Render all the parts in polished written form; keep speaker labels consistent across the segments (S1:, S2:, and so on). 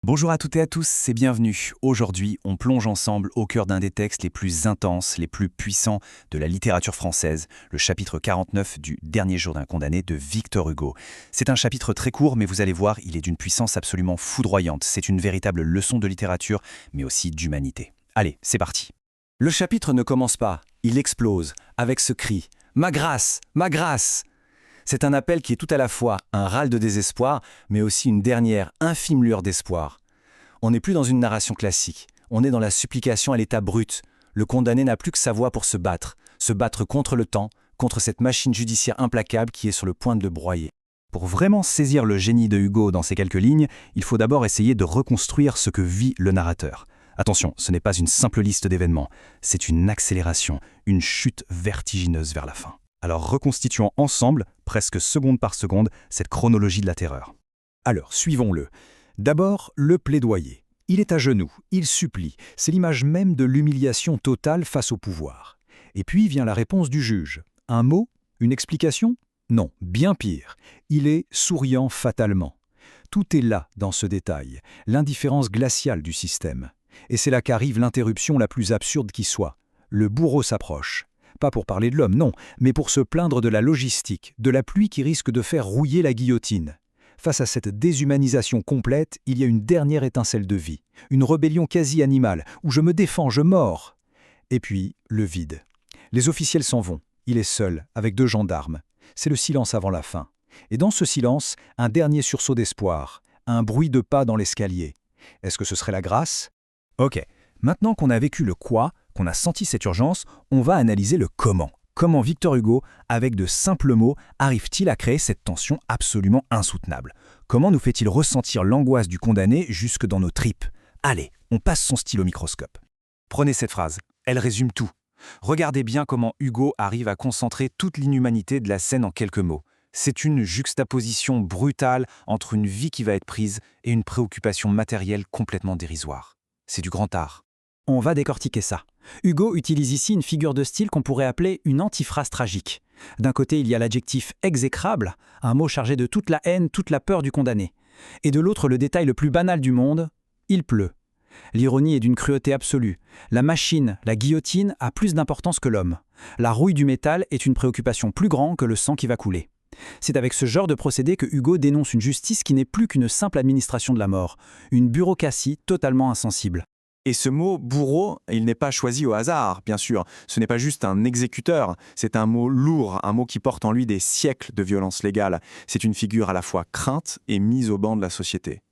S1: Bonjour à toutes et à tous et bienvenue. Aujourd'hui, on plonge ensemble au cœur d'un des textes les plus intenses, les plus puissants de la littérature française, le chapitre 49 du Dernier jour d'un condamné de Victor Hugo. C'est un chapitre très court, mais vous allez voir, il est d'une puissance absolument foudroyante. C'est une véritable leçon de littérature, mais aussi d'humanité. Allez, c'est parti. Le chapitre ne commence pas, il explose, avec ce cri « Ma grâce! Ma grâce !» C'est un appel qui est tout à la fois un râle de désespoir, mais aussi une dernière, infime lueur d'espoir. On n'est plus dans une narration classique, on est dans la supplication à l'état brut. Le condamné n'a plus que sa voix pour se battre contre le temps, contre cette machine judiciaire implacable qui est sur le point de le broyer. Pour vraiment saisir le génie de Hugo dans ces quelques lignes, il faut d'abord essayer de reconstruire ce que vit le narrateur. Attention, ce n'est pas une simple liste d'événements, c'est une accélération, une chute vertigineuse vers la fin. Alors reconstituons ensemble, presque seconde par seconde, cette chronologie de la terreur. Alors, suivons-le. D'abord, le plaidoyer. Il est à genoux, il supplie, c'est l'image même de l'humiliation totale face au pouvoir. Et puis vient la réponse du juge. Un mot? Une explication? Non, bien pire. Il est souriant fatalement. Tout est là dans ce détail, l'indifférence glaciale du système. Et c'est là qu'arrive l'interruption la plus absurde qui soit. Le bourreau s'approche. Pas pour parler de l'homme, non, mais pour se plaindre de la logistique, de la pluie qui risque de faire rouiller la guillotine. Face à cette déshumanisation complète, il y a une dernière étincelle de vie, une rébellion quasi animale, où je me défends, je mords. Et puis, le vide. Les officiels s'en vont, il est seul, avec 2 gendarmes. C'est le silence avant la fin. Et dans ce silence, un dernier sursaut d'espoir, un bruit de pas dans l'escalier. Est-ce que ce serait la grâce? Ok, maintenant qu'on a vécu le quoi, qu'on a senti cette urgence, on va analyser le comment. Comment Victor Hugo, avec de simples mots, arrive-t-il à créer cette tension absolument insoutenable? Comment nous fait-il ressentir l'angoisse du condamné jusque dans nos tripes? Allez, on passe son stylo au microscope. Prenez cette phrase, elle résume tout. Regardez bien comment Hugo arrive à concentrer toute l'inhumanité de la scène en quelques mots. C'est une juxtaposition brutale entre une vie qui va être prise et une préoccupation matérielle complètement dérisoire. C'est du grand art. On va décortiquer ça. Hugo utilise ici une figure de style qu'on pourrait appeler une antiphrase tragique. D'un côté, il y a l'adjectif « exécrable », un mot chargé de toute la haine, toute la peur du condamné. Et de l'autre, le détail le plus banal du monde, il pleut. L'ironie est d'une cruauté absolue. La machine, la guillotine, a plus d'importance que l'homme. La rouille du métal est une préoccupation plus grande que le sang qui va couler. C'est avec ce genre de procédé que Hugo dénonce une justice qui n'est plus qu'une simple administration de la mort, une bureaucratie totalement insensible.
S2: Et ce mot « bourreau », il n'est pas choisi au hasard, bien sûr. Ce n'est pas juste un exécuteur, c'est un mot lourd, un mot qui porte en lui des siècles de violence légale. C'est une figure à la fois crainte et mise au banc de la société.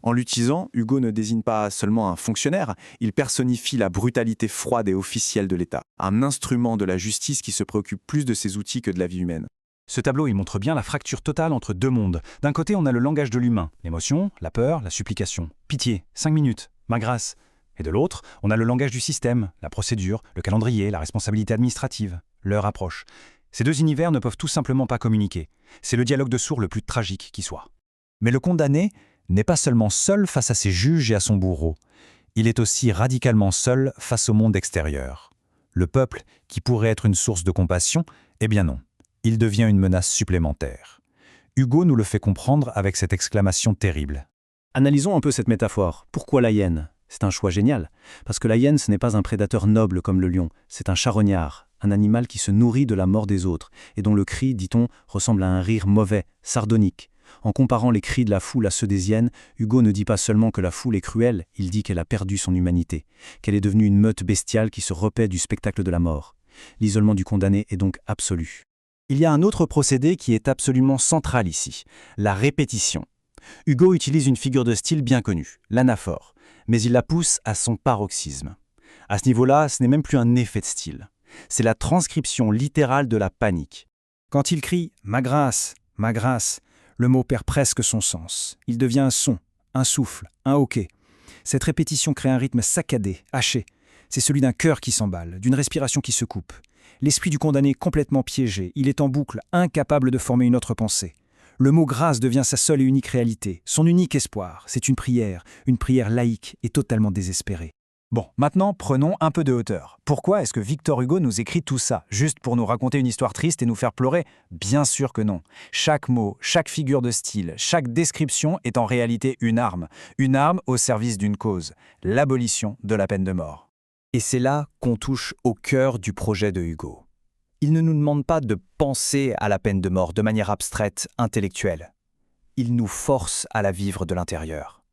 S2: En l'utilisant, Hugo ne désigne pas seulement un fonctionnaire, il personnifie la brutalité froide et officielle de l'État, un instrument de la justice qui se préoccupe plus de ses outils que de la vie humaine.
S1: Ce tableau, il montre bien la fracture totale entre 2 mondes. D'un côté, on a le langage de l'humain, l'émotion, la peur, la supplication. Pitié, 5 minutes, ma grâce. Et de l'autre, on a le langage du système, la procédure, le calendrier, la responsabilité administrative. L'heure approche. Ces 2 univers ne peuvent tout simplement pas communiquer. C'est le dialogue de sourds le plus tragique qui soit. Mais le condamné n'est pas seulement seul face à ses juges et à son bourreau. Il est aussi radicalement seul face au monde extérieur. Le peuple, qui pourrait être une source de compassion, eh bien non. Il devient une menace supplémentaire. Hugo nous le fait comprendre avec cette exclamation terrible.
S3: Analysons un peu cette métaphore. Pourquoi la hyène ? C'est un choix génial, parce que la hyène, ce n'est pas un prédateur noble comme le lion, c'est un charognard, un animal qui se nourrit de la mort des autres, et dont le cri, dit-on, ressemble à un rire mauvais, sardonique. En comparant les cris de la foule à ceux des hyènes, Hugo ne dit pas seulement que la foule est cruelle, il dit qu'elle a perdu son humanité, qu'elle est devenue une meute bestiale qui se repaît du spectacle de la mort. L'isolement du condamné est donc absolu.
S1: Il y a un autre procédé qui est absolument central ici, la répétition. Hugo utilise une figure de style bien connue, l'anaphore, mais il la pousse à son paroxysme. À ce niveau-là, ce n'est même plus un effet de style. C'est la transcription littérale de la panique. Quand il crie « ma grâce », le mot perd presque son sens. Il devient un son, un souffle, un hoquet. Cette répétition crée un rythme saccadé, haché. C'est celui d'un cœur qui s'emballe, d'une respiration qui se coupe. L'esprit du condamné complètement piégé, il est en boucle, incapable de former une autre pensée. Le mot grâce devient sa seule et unique réalité, son unique espoir. C'est une prière laïque et totalement désespérée.
S4: Bon, maintenant, prenons un peu de hauteur. Pourquoi est-ce que Victor Hugo nous écrit tout ça, juste pour nous raconter une histoire triste et nous faire pleurer? Bien sûr que non. Chaque mot, chaque figure de style, chaque description est en réalité une arme au service d'une cause, l'abolition de la peine de mort.
S1: Et c'est là qu'on touche au cœur du projet de Hugo. Il ne nous demande pas de penser à la peine de mort de manière abstraite, intellectuelle. Il nous force à la vivre de l'intérieur.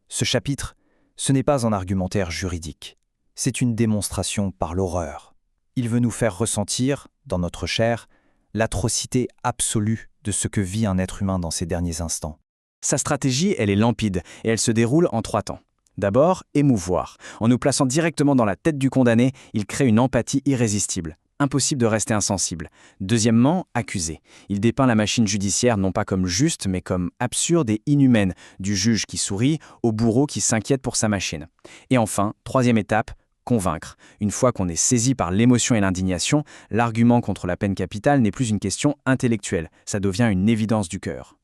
S1: Ce chapitre, ce n'est pas un argumentaire juridique, c'est une démonstration par l'horreur. Il veut nous faire ressentir, dans notre chair, l'atrocité absolue de ce que vit un être humain dans ses derniers instants.
S2: Sa stratégie, elle est limpide et elle se déroule en 3 temps. D'abord, émouvoir. En nous plaçant directement dans la tête du condamné, il crée une empathie irrésistible. Impossible de rester insensible. Deuxièmement, accuser. Il dépeint la machine judiciaire non pas comme juste, mais comme absurde et inhumaine, du juge qui sourit au bourreau qui s'inquiète pour sa machine. Et enfin, troisième étape, convaincre. Une fois qu'on est saisi par l'émotion et l'indignation, l'argument contre la peine capitale n'est plus une question intellectuelle, ça devient une évidence du cœur.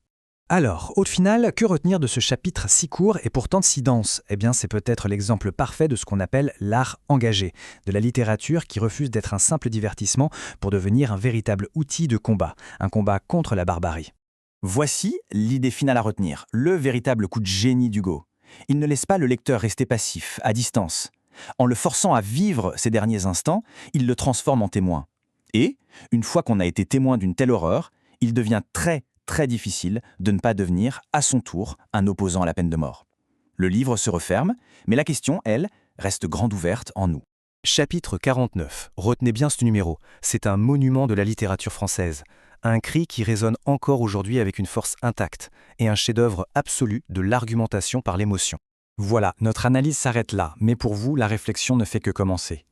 S4: Alors, au final, que retenir de ce chapitre si court et pourtant si dense? Eh bien, c'est peut-être l'exemple parfait de ce qu'on appelle l'art engagé, de la littérature qui refuse d'être un simple divertissement pour devenir un véritable outil de combat, un combat contre la barbarie.
S1: Voici l'idée finale à retenir, le véritable coup de génie d'Hugo. Il ne laisse pas le lecteur rester passif, à distance. En le forçant à vivre ces derniers instants, il le transforme en témoin. Et, une fois qu'on a été témoin d'une telle horreur, il devient très difficile de ne pas devenir, à son tour, un opposant à la peine de mort. Le livre se referme, mais la question, elle, reste grande ouverte en nous.
S3: Chapitre 49. Retenez bien ce numéro. C'est un monument de la littérature française. Un cri qui résonne encore aujourd'hui avec une force intacte et un chef-d'œuvre absolu de l'argumentation par l'émotion.
S4: Voilà, notre analyse s'arrête là, mais pour vous, la réflexion ne fait que commencer.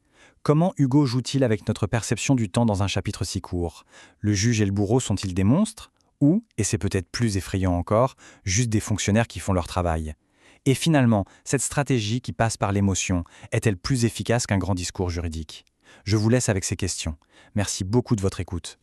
S4: Comment Hugo joue-t-il avec notre perception du temps dans un chapitre si court? Le juge et le bourreau sont-ils des monstres? Ou, et c'est peut-être plus effrayant encore, juste des fonctionnaires qui font leur travail? Et finalement, cette stratégie qui passe par l'émotion est-elle plus efficace qu'un grand discours juridique? Je vous laisse avec ces questions. Merci beaucoup de votre écoute.